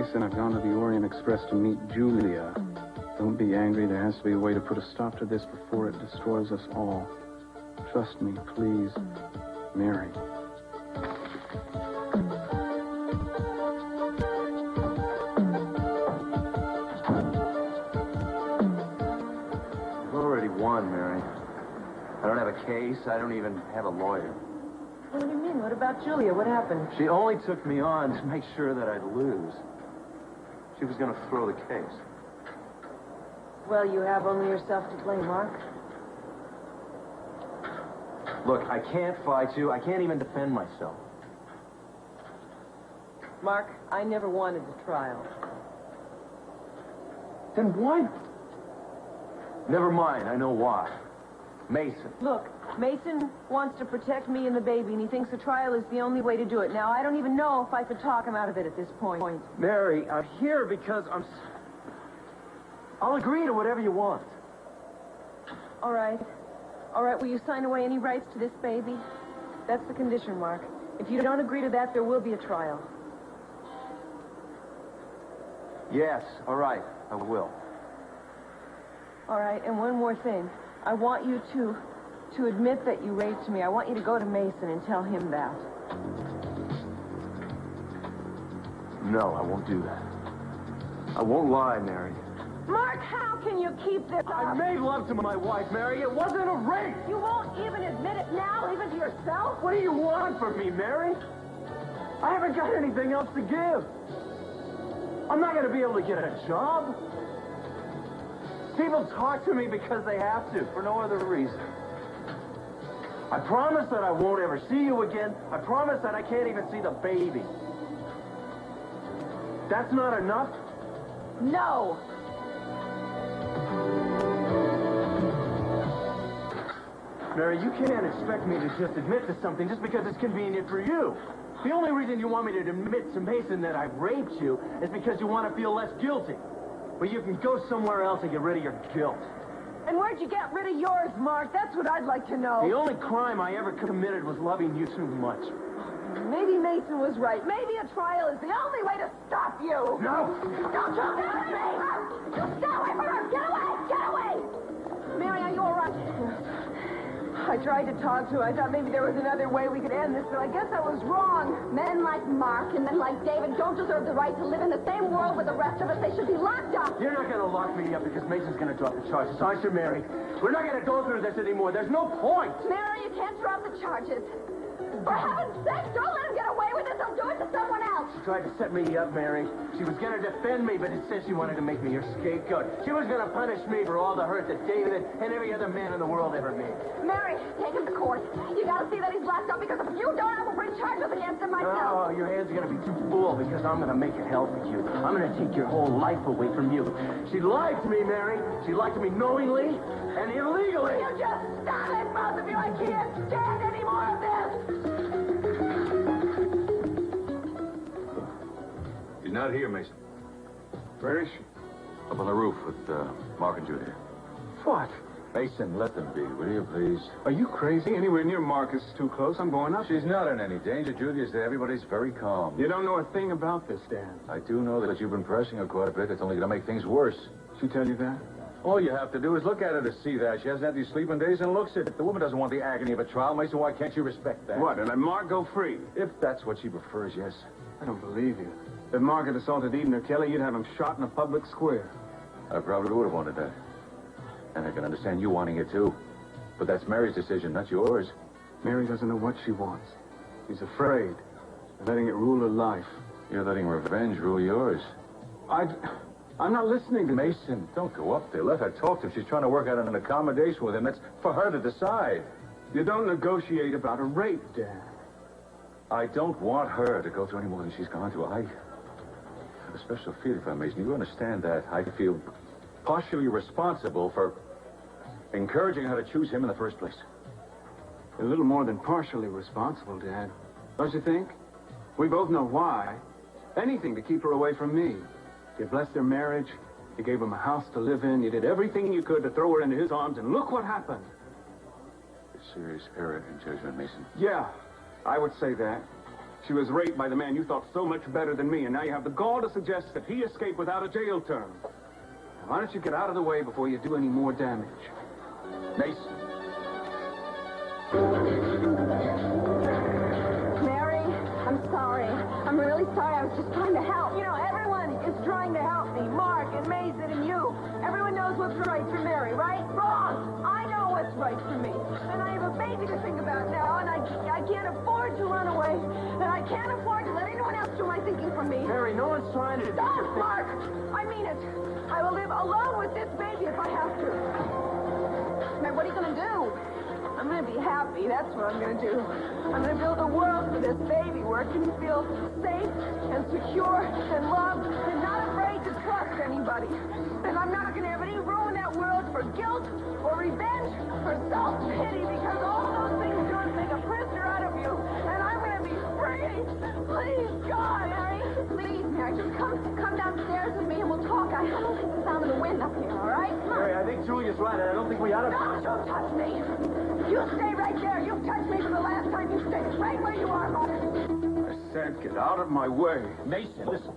Mason. I've gone to the Orient Express to meet Julia. Don't be angry. There has to be a way to put a stop to this before it destroys us all. Trust me, please. Mary. I've already won, Mary. I don't have a case. I don't even have a lawyer. What do you mean? What about Julia? What happened? She only took me on to make sure that I'd lose. She was going to throw the case. Well, you have only yourself to blame, Mark. Look, I can't fight you. I can't even defend myself. Mark, I never wanted the trial. Then why? Never mind. I know why. Mason. Look, Mason wants to protect me and the baby, and he thinks the trial is the only way to do it. Now, I don't even know if I could talk him out of it at this point. Mary, I'm here because I'll agree to whatever you want. All right. All right, will you sign away any rights to this baby? That's the condition, Mark. If you don't agree to that, there will be a trial. Yes, all right, I will. All right, and one more thing. I want you to admit that you raped me. I want you to go to Mason and tell him that. No, I won't do that. I won't lie, Mary. Mark, how can you keep this up? I made love to my wife, Mary. It wasn't a rape. You won't even admit it now, even to yourself? What do you want from me, Mary? I haven't got anything else to give. I'm not going to be able to get a job. People talk to me because they have to, for no other reason. I promise that I won't ever see you again. I promise that I can't even see the baby. That's not enough? No. Mary, you can't expect me to just admit to something just because it's convenient for you. The only reason you want me to admit to Mason that I raped you is because you want to feel less guilty. But you can go somewhere else and get rid of your guilt. And where'd you get rid of yours, Mark? That's what I'd like to know. The only crime I ever committed was loving you too much. Maybe Mason was right. Maybe a trial is the only way to stop you. No! Don't you dare me! You stay away from her! Get away! Get away! Mary, are you all right? I tried to talk to her. I thought maybe there was another way we could end this, but I guess I was wrong. Men like Mark and men like David don't deserve the right to live in the same world with the rest of us. They should be locked up. You're not going to lock me up because Mason's going to drop the charges, aren't you, Mary? We're not going to go through this anymore. There's no point. Mary, you can't drop the charges. For heaven's sake, don't let him get away with this. He'll do it to someone else. She tried to set me up, Mary. She was going to defend me, but instead she wanted to make me her scapegoat. She was going to punish me for all the hurt that David and every other man in the world ever made. Mary, take him to court. You gotta see that he's locked up because if you don't, I will bring charges against him myself. Oh, your hands are going to be too full because I'm going to make it hell for you. I'm going to take your whole life away from you. She lied to me, Mary. She lied to me knowingly and illegally. You just stop it, both of you. I can't stand any more of this. She's not here, Mason. Where is she? Up on the roof with Mark and Julia. What? Mason, let them be, will you, please? Are you crazy? Anywhere near Marcus is too close. I'm going up. She's not in any danger. Julia's there. Everybody's very calm. You don't know a thing about this, Dan. I do know that you've been pressing her quite a bit. It's only going to make things worse. She tell you that? All you have to do is look at her to see that. She hasn't had these sleeping days and looks it. If the woman doesn't want the agony of a trial, Mason, why can't you respect that? What, and let Mark go free? If that's what she prefers, yes. I don't believe you. If Mark had assaulted Eden or Kelly, you'd have him shot in a public square. I probably would have wanted that. And I can understand you wanting it, too. But that's Mary's decision, not yours. Mary doesn't know what she wants. She's afraid of letting it rule her life. You're letting revenge rule yours. I'm not listening to... Mason, don't go up there. Let her talk to him. She's trying to work out an accommodation with him. That's for her to decide. You don't negotiate about a rape, Dan. I don't want her to go through any more than she's gone through. I have a special feeling for her, Mason. You understand that? I feel partially responsible for encouraging her to choose him in the first place. A little more than partially responsible, Dad. Don't you think? We both know why. Anything to keep her away from me. You blessed their marriage. You gave him a house to live in. You did everything you could to throw her into his arms, and look what happened. A serious error in judgment, Mason. Yeah, I would say that. She was raped by the man you thought so much better than me, and now you have the gall to suggest that he escaped without a jail term. Now, why don't you get out of the way before you do any more damage? Mason. Mary, I'm sorry. I'm really sorry. I was just trying to help. You know, everyone is trying to help me. Mark and Mason and you. Everyone knows what's right for Mary, right? Wrong! I know what's right for me. And I have a baby to think about now, and I can't afford to run away. And I can't afford to let anyone else do my thinking for me. Mary, no one's trying to... Stop, Mark! I mean it. I will live alone with this baby if I have to. Now, what are you going to do? I'm going to be happy. That's what I'm going to do. I'm going to build a world for this baby where it can feel safe and secure and loved and not afraid to trust anybody. And I'm not going to have any room in that world for guilt or revenge or self-pity because all those things do is make a prisoner out of you. And I'm going to be free. Please, God, Mary. Please, Mary, just come downstairs with me and we'll talk. I don't like the sound of the wind up here, all right? Come on. Mary, I think Julia's right. I don't think we ought to... No, don't touch me. You stay right there. You've touched me for the last time. You stay right where you are, Mark. I said get out of my way. Mason, listen.